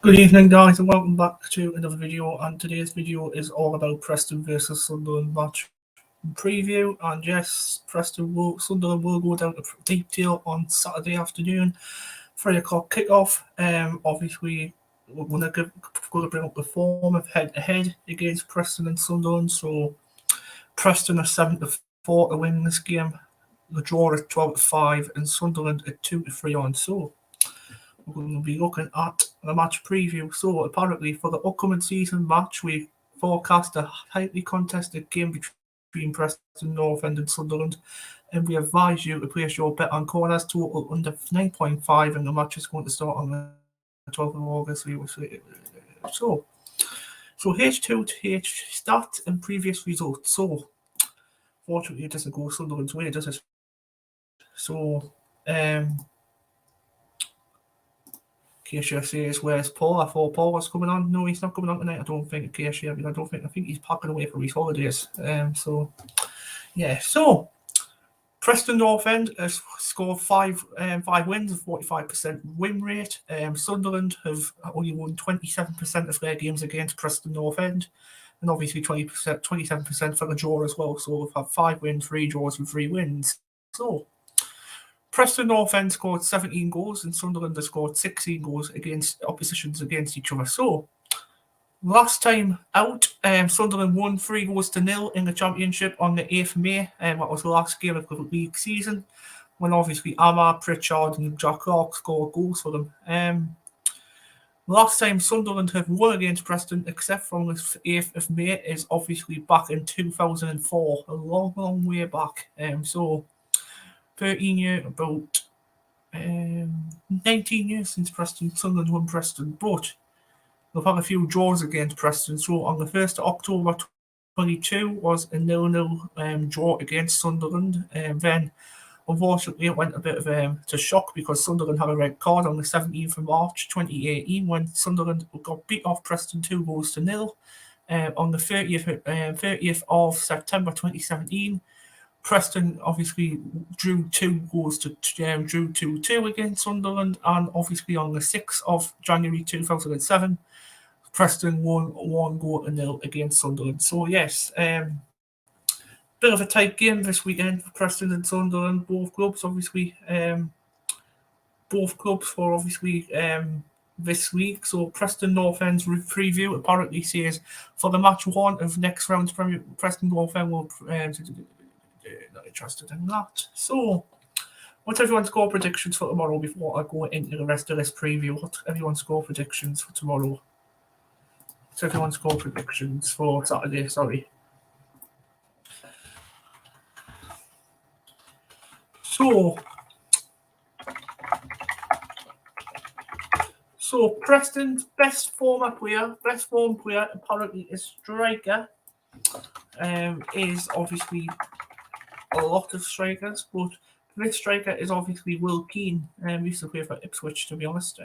Good evening, guys, and welcome back to another video. And today's video is all about Preston versus Sunderland match preview. And yes, Sunderland will go down to Deepdale on Saturday afternoon, 3:00 kickoff. Obviously, we're going to bring up the form of head-to-head against Preston and Sunderland. So Preston are 7-4 to win this game. The draw is 12-5, and Sunderland at 2-3 on. So we're going to be looking at the match preview. So apparently for the upcoming season match, we forecast a highly contested game between Preston North End and Sunderland, and we advise you to place your bet on corners total under 9.5, and the match is going to start on the 12th of August. So H2 to H stats and previous results. So fortunately it doesn't go Sunderland's way, does it? So Keisha says, "Where's Paul? I thought Paul was coming on." No, he's not coming on tonight. I don't think Keisha. I think he's packing away for his holidays. So Preston North End has scored five wins, a 45% win rate. Sunderland have only won 27% of their games against Preston North End, and obviously 27% for the draw as well. So we've had 5 wins, 3 draws, and 3 wins. So Preston North End scored 17 goals and Sunderland has scored 16 goals against oppositions against each other. So last time out, Sunderland won 3-0 in the Championship on the 8th of May. That was the last game of the league season, when obviously Amar, Pritchard and Jack Clark scored goals for them. Last time Sunderland have won against Preston, except from the 8th of May, is obviously back in 2004, a long, long way back. So 13 years, about 19 years since Sunderland won Preston, but we've had a few draws against Preston. So on the 1st of October 22 was a 0-0 draw against Sunderland. Then, unfortunately, it went a bit of to shock because Sunderland had a red card on the 17th of March 2018 when Sunderland got beat off Preston 2-0. On the 30th of September 2017, Preston obviously drew 2-2 against Sunderland, and obviously on the 6th of January 2007, Preston won 1-0 against Sunderland. So yes, bit of a tight game this weekend for Preston and Sunderland. Both clubs for this week. So Preston North End's preview apparently says for the match 1 of next round's Premier, Preston North End will not interested in that. So what's everyone's score predictions for tomorrow before I go into the rest of this preview? What's everyone's score predictions for tomorrow? What's everyone's score predictions for Saturday? Sorry. So Preston's best form player apparently is striker. Is obviously a lot of strikers, but this striker is obviously Will Keane. He used to play for Ipswich, to be honest.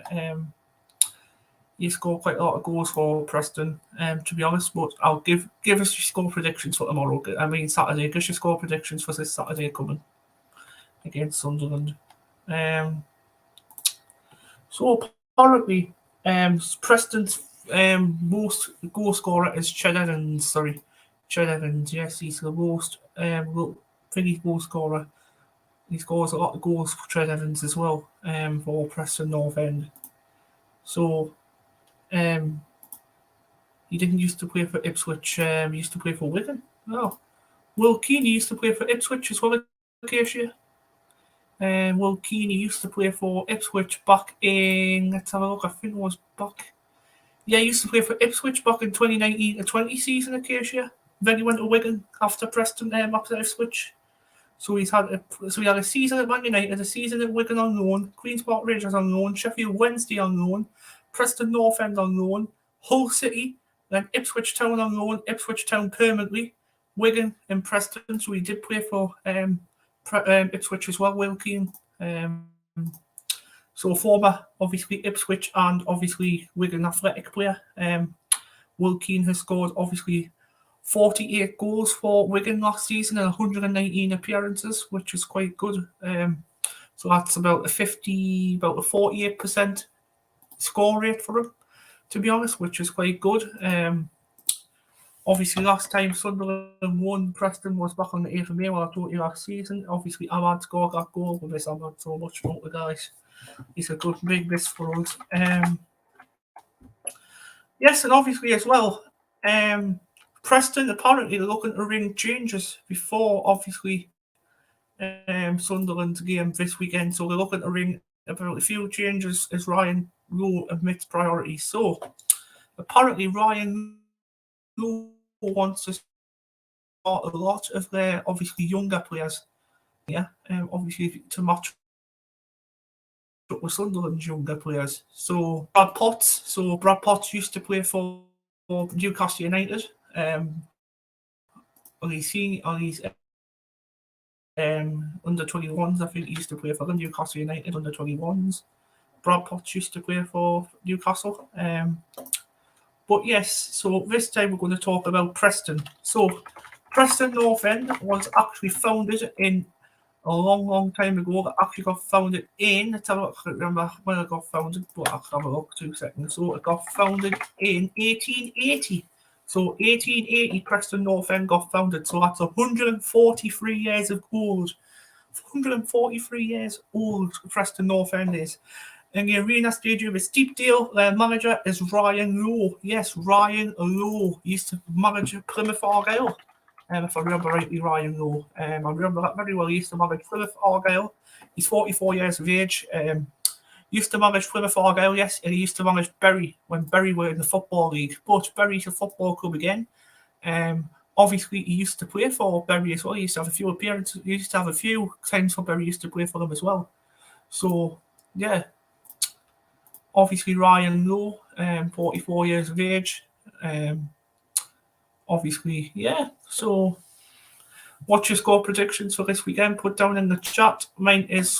He scored quite a lot of goals for Preston, to be honest. But I'll give us your score predictions for tomorrow. Saturday. Give us your score predictions for this Saturday coming against Sunderland. So apparently, Preston's most goal scorer is Ched Evans. Ched Evans. Yes, he's the most goal scorer. He scores a lot of goals for Ched Evans as well, for Preston North End. So he didn't used to play for Ipswich. He used to play for Wigan. Oh, Will Keane used to play for Ipswich as well, Acacia. Will Keane used to play for Ipswich back in, let's have a look, I think it was back. Yeah, he used to play for Ipswich back in 2019-20 season, Acacia. Then he went to Wigan after Preston, after Ipswich. So he had a season at Man United, a season at Wigan on loan, Queen's Park Rangers on loan, Sheffield Wednesday on loan, Preston North End on loan, Hull City, then Ipswich Town on loan, Ipswich Town permanently, Wigan and Preston. So he did play for Ipswich as well, Will Keane. So former, obviously, Ipswich and obviously Wigan Athletic player. Will Keane has scored, obviously, 48 goals for Wigan last season and 119 appearances, which is quite good. So that's about a 48% score rate for him. to be honest, which is quite good. Obviously, last time Sunderland won, Preston was back on the 8th of May, I told you last season. Obviously, Ahmad scored that goal with this. Ahmad so much about the guys. He's a good big miss for us. Yes, and obviously as well, Preston apparently looking to ring changes before, obviously, Sunderland's game this weekend. So they're looking to ring about a few changes as Ryan Lowe admits priority. So apparently Ryan Lowe wants to start a lot of their obviously younger players. Yeah, obviously to match up with Sunderland's younger players. So Brad Potts used to play for Newcastle United. On his under 21s, I think he used to play for Newcastle United under 21s. Brad Potts used to play for Newcastle. But yes, so this time we're going to talk about Preston. So Preston North End was actually founded in a long time ago. It actually got founded in, I can't remember when it got founded, but I'll have a look 2 seconds. So it got founded in 1880. So 1880, Preston North End got founded. So that's 143 years of old. 143 years old, Preston North End is. And the arena stadium is Deepdale. Their manager is Ryan Lowe. Yes, Ryan Lowe. He used to manage Plymouth Argyle. If I remember rightly, Ryan Lowe. I remember that very well. He used to manage Plymouth Argyle. He's 44 years of age. Used to manage Plymouth Argyle, yes, and he used to manage Bury when Bury were in the Football League. But Bury's a football club again. Obviously, he used to play for Bury as well. He used to have a few appearances. He used to have a few times for Bury. He used to play for them as well. So, yeah. Obviously, Ryan Lowe, 44 years of age. Obviously, yeah. So, what's your score predictions for this weekend? Put down in the chat. Mine is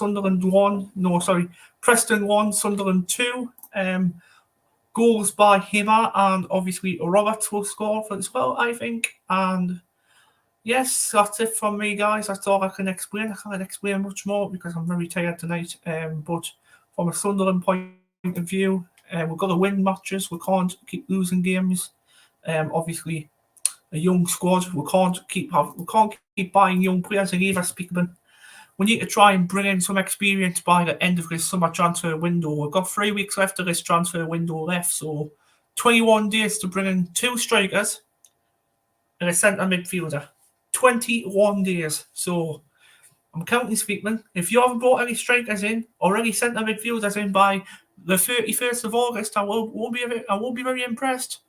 Preston 1, Sunderland 2. Goals by Hima, and obviously Roberts will score for as well, I think. And yes, that's it from me, guys. That's all I can explain. I can't explain much more because I'm very tired tonight. But from a Sunderland point of view, we've got to win matches. We can't keep losing games. Obviously, a young squad. We can't keep buying young players and either Speakman. We need to try and bring in some experience by the end of this summer transfer window. We've got 3 weeks left of this transfer window left, so 21 days to bring in 2 strikers and a centre midfielder. 21 days. So I'm counting Speakman. If you haven't brought any strikers in or any centre midfielders in by the 31st of August, I won't be very impressed.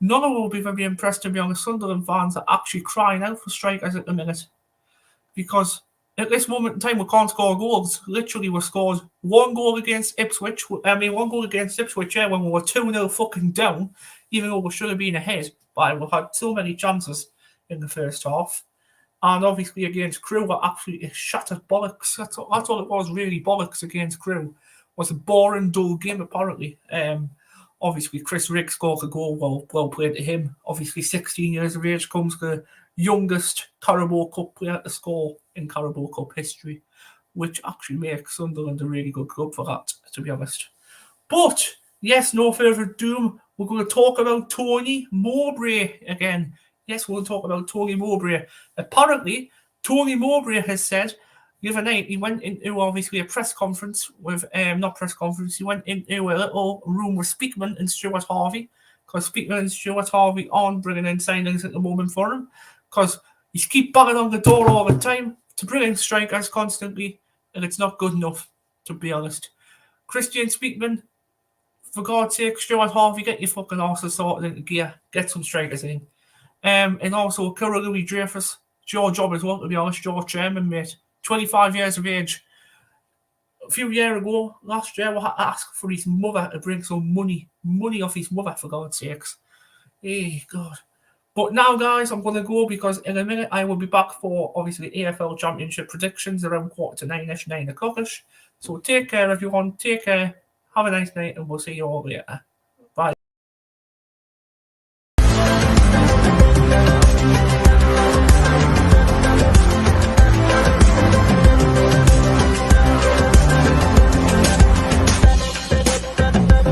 None of them will be very impressed, to be honest. Sunderland fans are actually crying out for strikers at the minute. Because at this moment in time, we can't score goals. Literally, we scored one goal against Ipswich, when we were 2-0 fucking down, even though we should have been ahead. But we had so many chances in the first half. And obviously against Crewe, we absolutely shattered bollocks. That's all it was, really, bollocks against Crewe. It was a boring, dull game, apparently. Obviously, Chris Rigg scored a goal. Well played to him. Obviously, 16 years of age comes the youngest Carabao Cup player to score in Carabao Cup history, which actually makes Sunderland a really good club for that, to be honest. But, yes, no further ado, we're going to talk about Tony Mowbray again. Yes, we'll talk about Tony Mowbray. Apparently, Tony Mowbray has said the other night he went into obviously a press conference with, he went into a little room with Speakman and Stuart Harvey, because Speakman and Stuart Harvey aren't bringing in signings at the moment for him, because he keep banging on the door all the time to bring in strikers constantly, and it's not good enough, to be honest. Christian Speakman, for God's sake, Stuart Harvey, get your fucking arses sorted into gear, get some strikers in. And also Kira Louis Dreyfus, it's your job as well, to be honest, your chairman, mate. 25 years of age. A few years ago, last year, we had to ask for his mother to bring some money off his mother, for God's sakes. Hey, God. But now, guys, I'm going to go because in a minute I will be back for, obviously, AFL Championship predictions around 8:45-9 o'clock-ish. So take care, everyone. Take care. Have a nice night, and we'll see you all later.